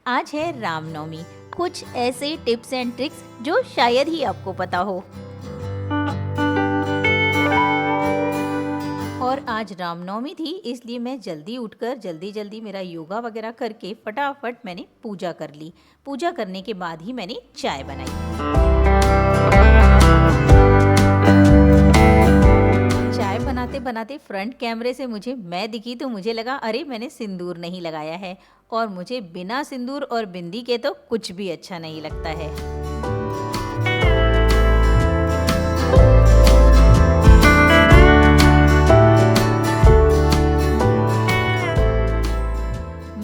आज है रामनवमी। कुछ ऐसे टिप्स एंड ट्रिक्स जो शायद ही आपको पता हो। और आज रामनवमी थी, इसलिए मैं जल्दी उठकर जल्दी जल्दी मेरा योगा वगैरह करके फटाफट मैंने पूजा कर ली। पूजा करने के बाद ही मैंने चाय बनाई। चाय बनाते बनाते फ्रंट कैमरे से मुझे मैं दिखी तो मुझे लगा अरे मैंने सिंदूर नहीं लगाया है, और मुझे बिना सिंदूर और बिंदी के तो कुछ भी अच्छा नहीं लगता है।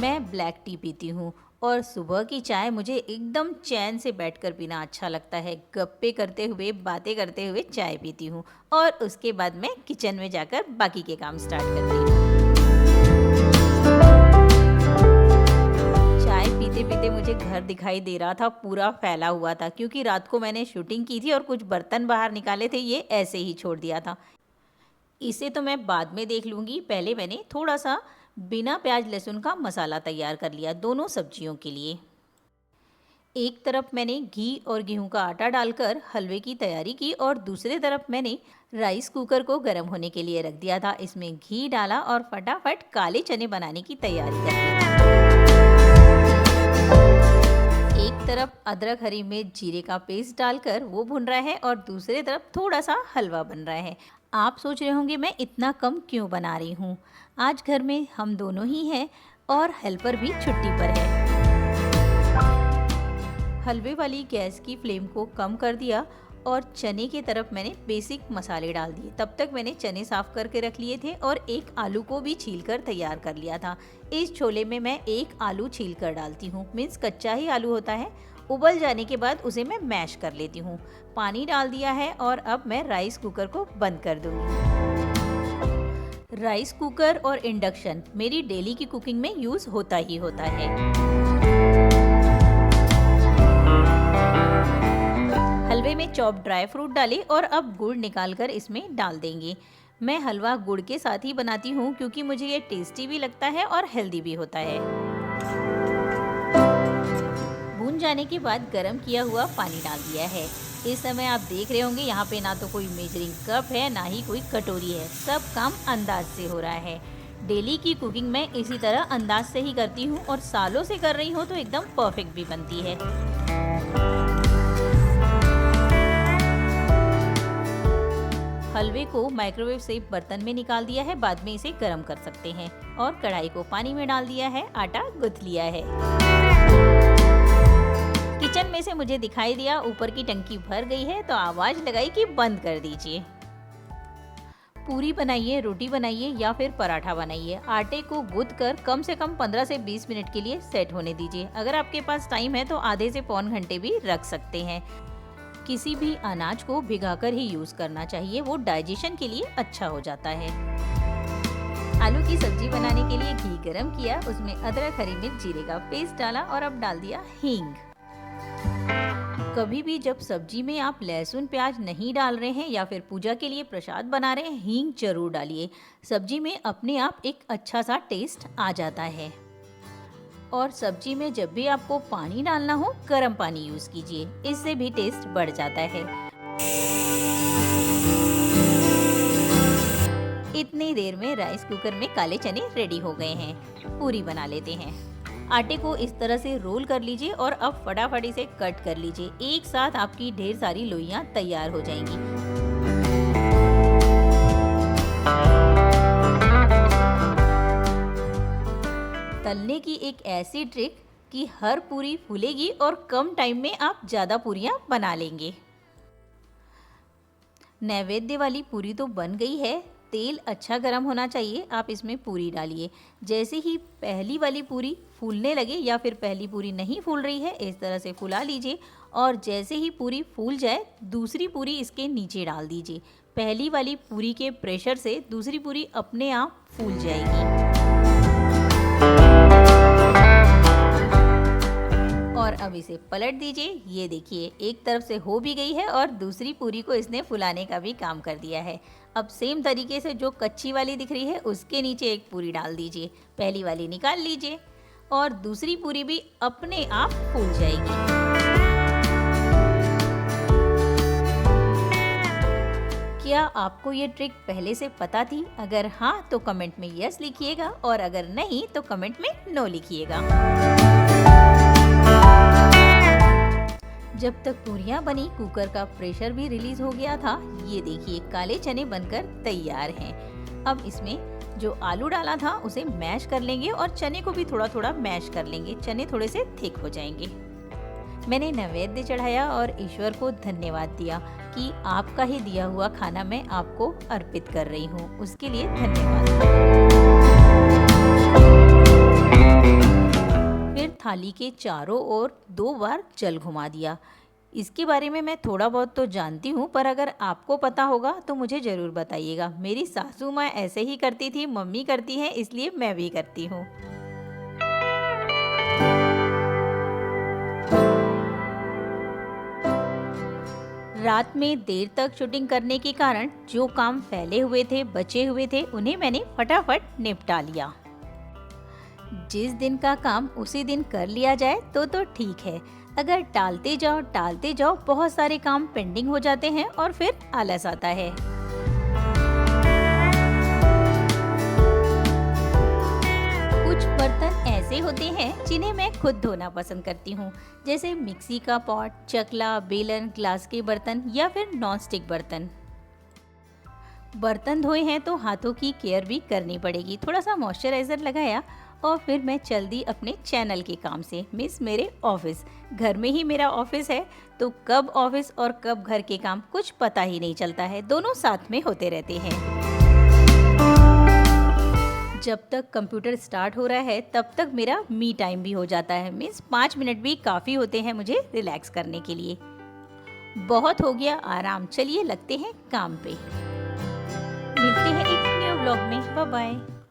मैं ब्लैक टी पीती हूँ और सुबह की चाय मुझे एकदम चैन से बैठकर पीना अच्छा लगता है। गप्पे करते हुए बातें करते हुए चाय पीती हूँ और उसके बाद मैं किचन में जाकर बाकी के काम स्टार्ट करती हूँ। चाय पीते पीते मुझे घर दिखाई दे रहा था, पूरा फैला हुआ था, क्योंकि रात को मैंने शूटिंग की थी और कुछ बर्तन बाहर निकाले थे, ये ऐसे ही छोड़ दिया था। इसे तो मैं बाद में देख लूँगी। पहले मैंने थोड़ा सा बिना प्याज लहसुन का मसाला तैयार कर लिया दोनों सब्जियों के लिए। एक तरफ मैंने घी और गेहूं का आटा डालकर हलवे की तैयारी की और दूसरे तरफ मैंने राइस कुकर को गर्म होने के लिए रख दिया था। इसमें घी डाला और फटाफट काले चने बनाने की तैयारी कर ली। एक तरफ अदरक हरी मिर्च जीरे का पेस्ट डालकर वो भुन रहा है और दूसरे तरफ थोड़ा सा हलवा बन रहा है। आप सोच रहे होंगे मैं इतना कम क्यों बना रही हूँ। आज घर में हम दोनों ही हैं और हेल्पर भी छुट्टी पर है। हलवे वाली गैस की फ्लेम को कम कर दिया और चने की तरफ मैंने बेसिक मसाले डाल दिए। तब तक मैंने चने साफ करके रख लिए थे और एक आलू को भी छीलकर तैयार कर लिया था। इस छोले में मैं एक आलू छील कर डालती हूँ, मीन्स कच्चा ही आलू होता है। उबल जाने के बाद उसे मैं मैश कर लेती हूँ। पानी डाल दिया है और अब मैं राइस कुकर को बंद कर दूँगी। राइस कुकर और इंडक्शन मेरी डेली की कुकिंग में यूज़ होता ही होता है। हलवे में चॉप ड्राई फ्रूट डाले और अब गुड़ निकालकर इसमें डाल देंगे। मैं हलवा गुड़ के साथ ही बनाती हूँ क्योंकि मुझे ये टेस्टी भी लगता है और हेल्दी भी होता है। भून जाने के बाद गरम किया हुआ पानी डाल दिया है। इस समय आप देख रहे होंगे यहाँ पे ना तो कोई मेजरिंग कप है ना ही कोई कटोरी है, सब काम अंदाज से हो रहा है। डेली की कुकिंग मैं इसी तरह अंदाज से ही करती हूँ और सालों से कर रही हूँ तो एकदम परफेक्ट भी बनती है। हलवे को माइक्रोवेव से बर्तन में निकाल दिया है, बाद में इसे गर्म कर सकते हैं। और कढ़ाई को पानी में डाल दिया है, आटा गूंथ लिया है। किचन में से मुझे दिखाई दिया ऊपर की टंकी भर गई है तो आवाज लगाई कि बंद कर दीजिए। पूरी बनाइए, रोटी बनाइए या फिर पराठा बनाइए, आटे को गूंथ कर कम से कम 15 से 20 मिनट के लिए सेट होने दीजिए। अगर आपके पास टाइम है तो आधे से पौन घंटे भी रख सकते हैं। किसी भी अनाज को भिगाकर ही यूज करना चाहिए, वो डाइजेशन के लिए अच्छा हो जाता है। आलू की सब्जी बनाने के लिए घी गरम किया, उसमें अदरक हरी मिर्च जीरे का पेस्ट डाला और अब डाल दिया हींग। कभी भी जब सब्जी में आप लहसुन प्याज नहीं डाल रहे हैं या फिर पूजा के लिए प्रसाद बना रहे हैं, हींग जरूर डालिए। सब्जी में अपने आप एक अच्छा सा टेस्ट आ जाता है। और सब्जी में जब भी आपको पानी डालना हो, गर्म पानी यूज कीजिए, इससे भी टेस्ट बढ़ जाता है। इतनी देर में राइस कुकर में काले चने रेडी हो गए हैं। पूरी बना लेते हैं। आटे को इस तरह से रोल कर लीजिए और अब फटाफट इसे कट कर लीजिए। एक साथ आपकी ढेर सारी लोइयां तैयार हो जाएंगी। तलने की एक ऐसी ट्रिक कि हर पूरी फूलेगी और कम टाइम में आप ज़्यादा पूरियां बना लेंगे। नैवेद्य वाली पूरी तो बन गई है। तेल अच्छा गर्म होना चाहिए, आप इसमें पूरी डालिए। जैसे ही पहली वाली पूरी फूलने लगे या फिर पहली पूरी नहीं फूल रही है, इस तरह से फुला लीजिए और जैसे ही पूरी फूल जाए दूसरी पूरी इसके नीचे डाल दीजिए। पहली वाली पूरी के प्रेशर से दूसरी पूरी अपने आप फूल जाएगी। और अब इसे पलट दीजिए। ये देखिए एक तरफ से हो भी गई है और दूसरी पूरी को इसने फुलाने का भी काम कर दिया है। अब सेम तरीके से जो कच्ची वाली दिख रही है उसके नीचे एक पूरी डाल दीजिए। पहली वाली निकाल लीजिए और दूसरी पूरी भी अपने आप फूल जाएगी। क्या आपको ये ट्रिक पहले से पता थी? अगर हाँ तो कमेंट में यस लिखिएगा और अगर नहीं तो कमेंट में नो लिखिएगा। जब तक पूरियां बनी कुकर का प्रेशर भी रिलीज हो गया था। ये देखिए काले चने बनकर तैयार हैं। अब इसमें जो आलू डाला था उसे मैश कर लेंगे और चने को भी थोड़ा थोड़ा मैश कर लेंगे। चने थोड़े से थिक हो जाएंगे। मैंने नैवेद्य चढ़ाया और ईश्वर को धन्यवाद दिया कि आपका ही दिया हुआ खाना मैं आपको अर्पित कर रही हूँ, उसके लिए धन्यवाद। फिर थाली के चारों ओर 2 बार जल घुमा दिया। इसके बारे में मैं थोड़ा बहुत तो जानती हूँ, पर अगर आपको पता होगा तो मुझे ज़रूर बताइएगा। मेरी सासू माँ ऐसे ही करती थी, मम्मी करती हैं, इसलिए मैं भी करती हूँ। रात में देर तक शूटिंग करने के कारण जो काम फैले हुए थे, बचे हुए थे, उन्हें मैंने फटाफट निपटा लिया। जिस दिन का काम उसी दिन कर लिया जाए तो ठीक है। अगर टालते जाओ बहुत सारे काम पेंडिंग हो जाते हैं और फिर आलस आता है। कुछ बर्तन ऐसे होते हैं जिन्हें मैं खुद धोना पसंद करती हूँ, जैसे मिक्सी का पॉट, चकला, बेलन, ग्लास के बर्तन या फिर नॉन स्टिक बर्तन। बर्तन धोए हैं तो हाथों की केयर भी करनी पड़ेगी। थोड़ा सा मॉइस्चराइज़र लगाया और फिर मैं चल दी अपने चैनल के काम से, मीन्स मेरे ऑफिस। घर में ही मेरा ऑफिस है तो कब ऑफिस और कब घर के काम कुछ पता ही नहीं चलता है, दोनों साथ में होते रहते हैं। जब तक कंप्यूटर स्टार्ट हो रहा है तब तक मेरा मी टाइम भी हो जाता है, मीन्स 5 मिनट भी काफ़ी होते हैं मुझे रिलैक्स करने के लिए। बहुत हो गया आराम, चलिए लगते हैं काम पे। मिलते हैं एक न्यू व्लॉग में। Bye bye.